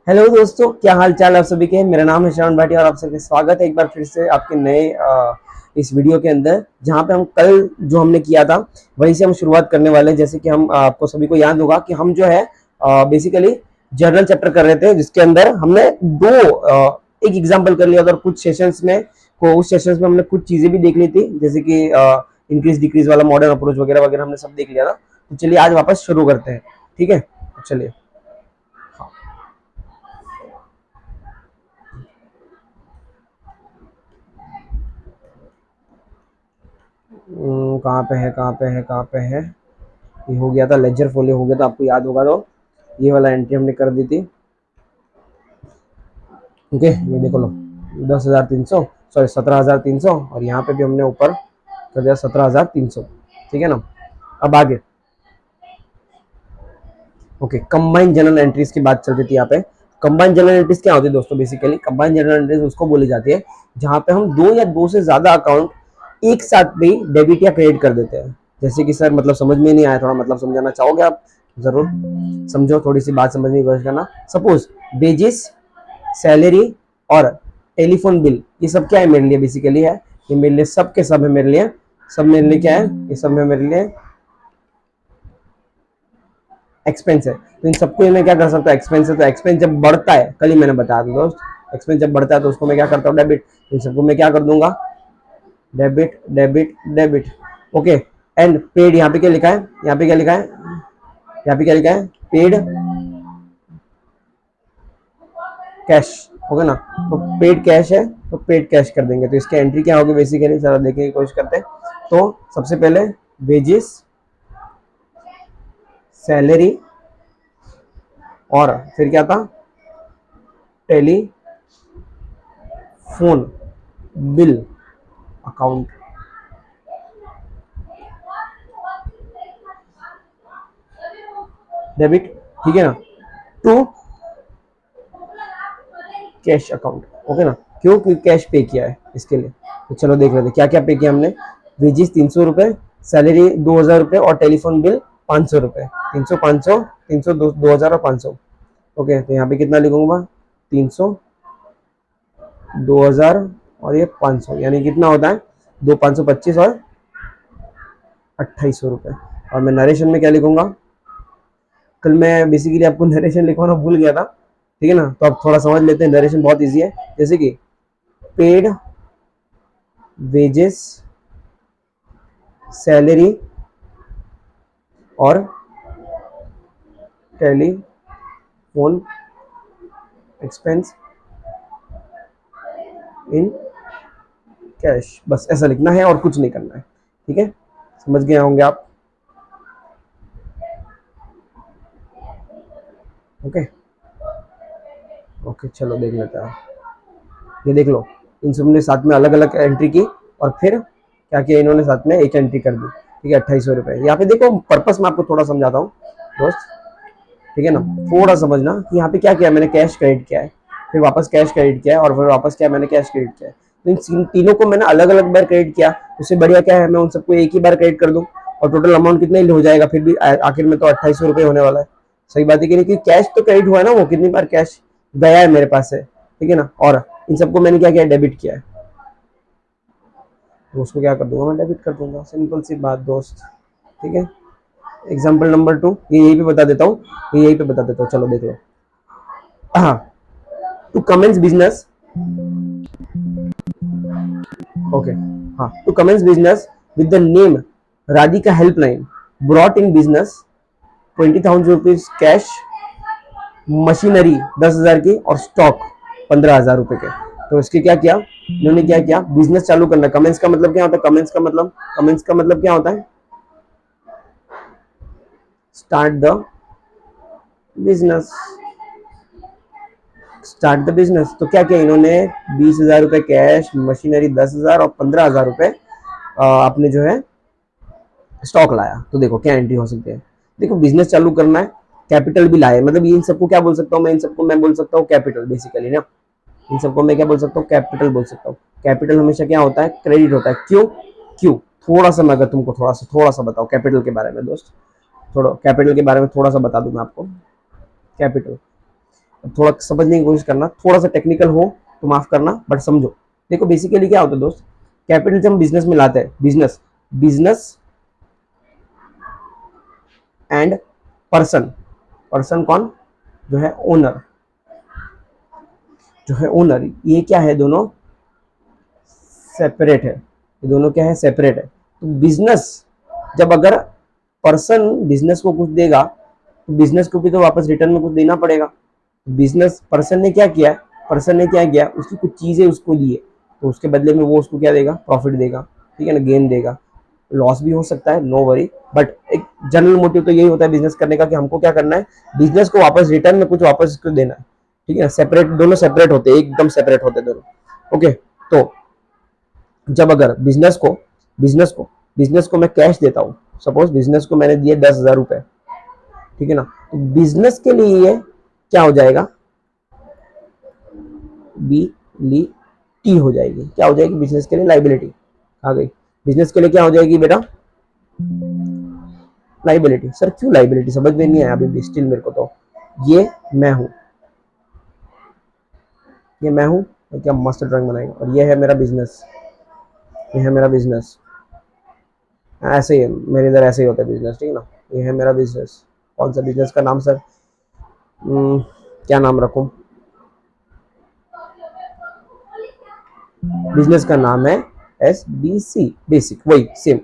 Hello दोस्तों, क्या हाल चाल आप सभी के। मेरा नाम है श्रवण भाटिया और आप सभी का स्वागत है एक बार फिर से आपके नए इस वीडियो के अंदर, जहां पे हम कल जो हमने किया था वहीं से हम शुरुआत करने वाले हैं। जैसे कि हम आपको सभी को याद होगा कि हम जो है बेसिकली जर्नल चैप्टर कर रहे थे, जिसके अंदर हमने एक एग्जाम्पल कर लिया था और कुछ सेशंस में उस सेशंस में हमने कुछ चीजें भी देख ली थी, जैसे कि इंक्रीज डिक्रीज वाला मॉडर्न अप्रोच वगैरह वगैरह हमने सब देख लिया था। तो चलिए आज वापस शुरू करते हैं, ठीक है। तो चलिए, कहाँ पे है। ये हो गया था, लेजर फोलियो हो गया था, आपको याद होगा तो ये वाला एंट्री हमने कर दी थी। ओके, ये देखो लो, 10,300, सॉरी 17,300, और यहाँ पे भी हमने ऊपर कर दिया 17,300, ठीक है ना। अब आगे, ओके, कंबाइंड जनरल एंट्रीज की बात चल रही थी यहाँ पे। कंबाइंड जनरल एंट्रीज क्या होती है दोस्तों? बेसिकली कंबाइंड जनरल एंट्रीज उसको बोली जाती है जहाँ पे हम दो या दो से ज्यादा अकाउंट एक साथ भी डेबिट या क्रेडिट कर देते हैं। जैसे कि सर मतलब समझ में नहीं आया, थोड़ा मतलब समझाना चाहोगे आप? जरूर समझो, थोड़ी सी बात समझने की कोशिश करना। सपोज वेजेस, सैलरी और टेलीफोन बिल, ये सब क्या है मेरे लिए? बेसिकली है ये मेरे लिए, सब के सब है मेरे लिए। सब मेरे लिए क्या है? ये सब है मेरे लिए एक्सपेंस है। तो इन सबको मैं क्या कर सकता हूँ? एक्सपेंस है, तो एक्सपेंस जब बढ़ता है, कल ही मैंने बताया था दोस्त, एक्सपेंस जब बढ़ता है तो उसको मैं क्या करता हूँ? डेबिट। इन सबको मैं क्या कर दूंगा? Debit debit debit. Okay, and paid, यहाँ पे क्या लिखा है? यहाँ पे क्या लिखा है? यहाँ पे क्या लिखा है? पेड कैश, होगा ना। तो पेड कैश है तो पेड कैश कर देंगे। तो इसकी एंट्री क्या होगी बेसिकली, जरा देखने की कोशिश करते हैं। तो सबसे पहले वेजेस, सैलरी, और फिर क्या था? Telephone bill account. डेबिट, ठीक है ना, टू कैश अकाउंट। ओके ना, क्यों? क्योंकि कैश पे किया है इसके लिए। तो चलो देख लेते हैं क्या क्या पे किया हमने। वेजेस 300 रुपये, सैलरी 2,000 रुपये और टेलीफोन बिल 500 रुपये। 300 500, 300 2,000 और 500। ओके, तो यहाँ पे कितना लिखूंगा? 300, 2,000 और ये 500, यानी कितना होता है? 2 525 और 2,800 रुपये। और मैं नरेशन में क्या लिखूंगा? कल मैं बेसिकली आपको नरेशन लिखवाना भूल गया था, ठीक है ना। तो अब थोड़ा समझ लेते हैं, नरेशन बहुत इजी है। जैसे कि पेड वेजेस, सैलरी और टेलीफोन एक्सपेंस इन कैश, बस ऐसा लिखना है और कुछ नहीं करना है, ठीक है। समझ गए होंगे आप? ओके ओके, चलो देख लेते हैं। ये देख लो, इन सब ने साथ में अलग अलग एंट्री की और फिर क्या किया इन्होंने? साथ में एक एंट्री कर दी, ठीक है। 2,800 रुपये। यहाँ पे देखो, पर्पस मैं आपको थोड़ा समझाता हूँ दोस्त, ठीक है ना। थोड़ा समझना कि यहाँ पे क्या किया मैंने? कैश क्रेडिट किया है, फिर वापस कैश क्रेडिट किया है, और फिर वापस क्या मैंने? कैश क्रेडिट किया है। तो इन तीनों को मैंने अलग अलग बार क्रेडिट किया। उससे बढ़िया क्या है, मैं उन सबको एक ही बार क्रेडिट कर दूं और टोटल अमाउंट कितना ही हो जाएगा। फिर भी आखिर में तो 2,800 रुपये होने वाला है। सही बात है कि नहीं? क्योंकि कैश तो क्रेडिट हुआ है ना, वो कितनी बार कैश गया है मेरे पास से, ठीक है ना। और इन सबको मैंने क्या किया? डेबिट किया है, तो उसको क्या कर दूंगा? मैं डेबिट कर दूंगा। सिंपल सी बात दोस्त, ठीक है। एग्जाम्पल नंबर 2, ये यही पे बता देता हूँ, ये यही पे बता देता हूँ, चलो देख लो। हाँ, टू कमेंस बिजनेस, ओके, हाँ, to commence business with the name Radhika helpline, brought in business 20,000 rupees cash, machinery 10,000 की और स्टॉक 15,000 रुपए के। तो इसके क्या किया इन्होंने? क्या किया? बिजनेस चालू करना। कमेंस का मतलब क्या होता है? कमेंस का मतलब क्या होता है? Start the business, start the business. तो क्या किया इन्होंने? 20,000 रुपए कैश, मशीनरी 10,000 और 15,000 रुपए आपने जो है स्टॉक लाया। तो देखो क्या एंट्री हो सकती है। देखो, बिजनेस चालू करना है, कैपिटल भी लाया, मतलब इन सबको क्या बोल सकता हूँ मैं? इन सबको मैं बोल सकता हूँ कैपिटल, बेसिकली ना। इन सबको मैं क्या बोल सकता हूँ? कैपिटल बोल सकता हूँ। कैपिटल हमेशा क्या होता है? क्रेडिट होता है। क्यों? क्यों? थोड़ा सा मैं अगर तुमको थोड़ा सा बताओ कैपिटल के बारे में दोस्त, थोड़ा कैपिटल के बारे में थोड़ा सा बता दूं मैं आपको। कैपिटल, थोड़ा समझने की कोशिश करना, थोड़ा सा टेक्निकल हो तो माफ करना, बट समझो। देखो बेसिकली क्या होता है दोस्त, कैपिटल जब हम बिजनेस में लाते हैं, business business and person, person कौन, जो है ओनर, जो है ओनर, ये क्या है, दोनों सेपरेट है, ये दोनों क्या है, सेपरेट है। तो बिजनेस, जब अगर पर्सन बिजनेस को कुछ देगा तो बिजनेस को भी तो वापस रिटर्न में कुछ देना पड़ेगा। बिजनेस पर्सन ने क्या किया, पर्सन ने क्या किया, उसकी कुछ चीजें उसको दी है, तो उसके बदले में वो उसको क्या देगा, प्रॉफिट देगा, ठीक है ना, गेन देगा। लॉस भी हो सकता है, नो वरी, बट एक जनरल मोटिव तो यही होता है बिजनेस करने का कि हमको क्या करना है, बिजनेस को वापस रिटर्न में कुछ वापस इसको देना है, ठीक है। सेपरेट, दोनों सेपरेट होते हैं, एकदम सेपरेट होते हैं दोनों। ओके, तो जब अगर बिजनेस को मैं कैश देता हूँ, सपोज बिजनेस को मैंने दिए 10,000 रुपए, ठीक है ना, तो बिजनेस के लिए ये क्या हो जाएगा, लाइबिलिटी हो जाएगी, क्या हो जाएगी, बिजनेस के लिए लाइबिलिटी आ गई। बिजनेस के लिए क्या हो जाएगी बेटा, लाइबिलिटी। सर क्यों लाइबिलिटी, समझ में नहीं आया अभी भी स्टिल मेरे को। तो ये मैं हूं, ये मैं हूं, और क्या मस्त ड्राइंग बनाएगा, और ये है मेरा बिजनेस, ये है मेरा बिजनेस। ऐसे ही मेरे इधर ऐसे ही होता है बिजनेस, ठीक है ना। ये है मेरा बिजनेस। कौन सा बिजनेस का नाम सर, क्या नाम रखूं, बिजनेस का नाम है SBC, बेसिक, वही सेम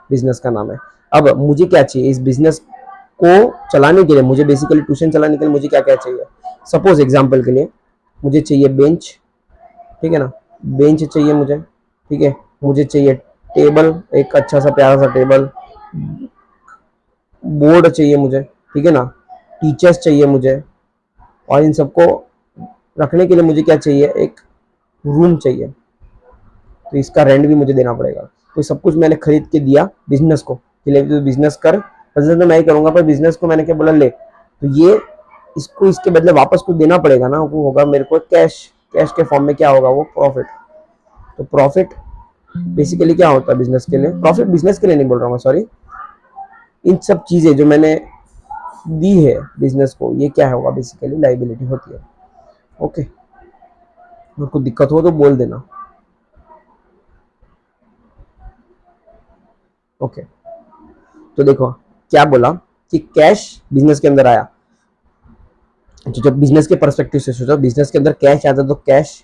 बिजनेस का नाम है। अब मुझे क्या चाहिए इस बिजनेस को चलाने के लिए, मुझे बेसिकली ट्यूशन चलाने के लिए मुझे क्या क्या चाहिए, सपोज एग्जांपल के लिए मुझे चाहिए बेंच, ठीक है ना, बेंच चाहिए मुझे, ठीक है, मुझे चाहिए टेबल, एक अच्छा सा प्यारा सा टेबल, बोर्ड चाहिए मुझे, ठीक है ना, टीचर्स चाहिए मुझे, और इन सबको रखने के लिए मुझे क्या चाहिए, एक रूम चाहिए, तो इसका रेंट भी मुझे देना पड़ेगा। तो सब कुछ मैंने खरीद के दिया बिजनेस को, कि ले तो बिजनेस कर, बिजनेस तो मैं ही करूंगा, पर बिजनेस को मैंने क्या बोला, ले, तो ये इसको इसके बदले वापस कुछ देना पड़ेगा ना, वो होगा मेरे को कैश, कैश के फॉर्म में क्या होगा, वो प्रॉफिट। तो प्रॉफिट बेसिकली क्या होता है बिजनेस के लिए, प्रॉफिट बिजनेस के लिए नहीं बोल रहा हूँ, सॉरी, इन सब चीजें जो मैंने दी है बिजनेस को, ये क्या होगा, बेसिकली लाइबिलिटी होती है। ओके, अगर कोई दिक्कत हो तो बोल देना। ओके, तो देखो क्या बोला कि कैश बिजनेस के अंदर आया, तो जब बिजनेस के परस्पेक्टिव से सोचो, बिजनेस के अंदर कैश आता है, तो cash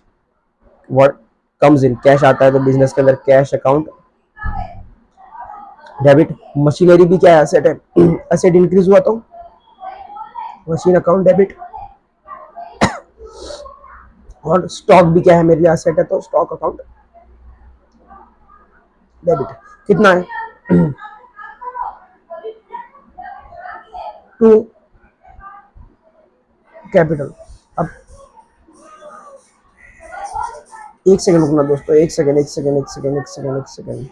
what comes in, cash आता है, तो बिजनेस के अंदर कैश अकाउंट डेबिट। मशीनरी भी क्या है, एसेट है, एसेट इंक्रीज हुआ तो मशीन अकाउंट डेबिट, और स्टॉक भी क्या है, मेरे लिए एसेट है, तो स्टॉक अकाउंट डेबिट। कितना है, 2 कैपिटल। अब एक सेकंड रुकना दोस्तों, एक सेकंड, एक सेकंड, एक सेकंड, एक सेकंड, एक सेकंड।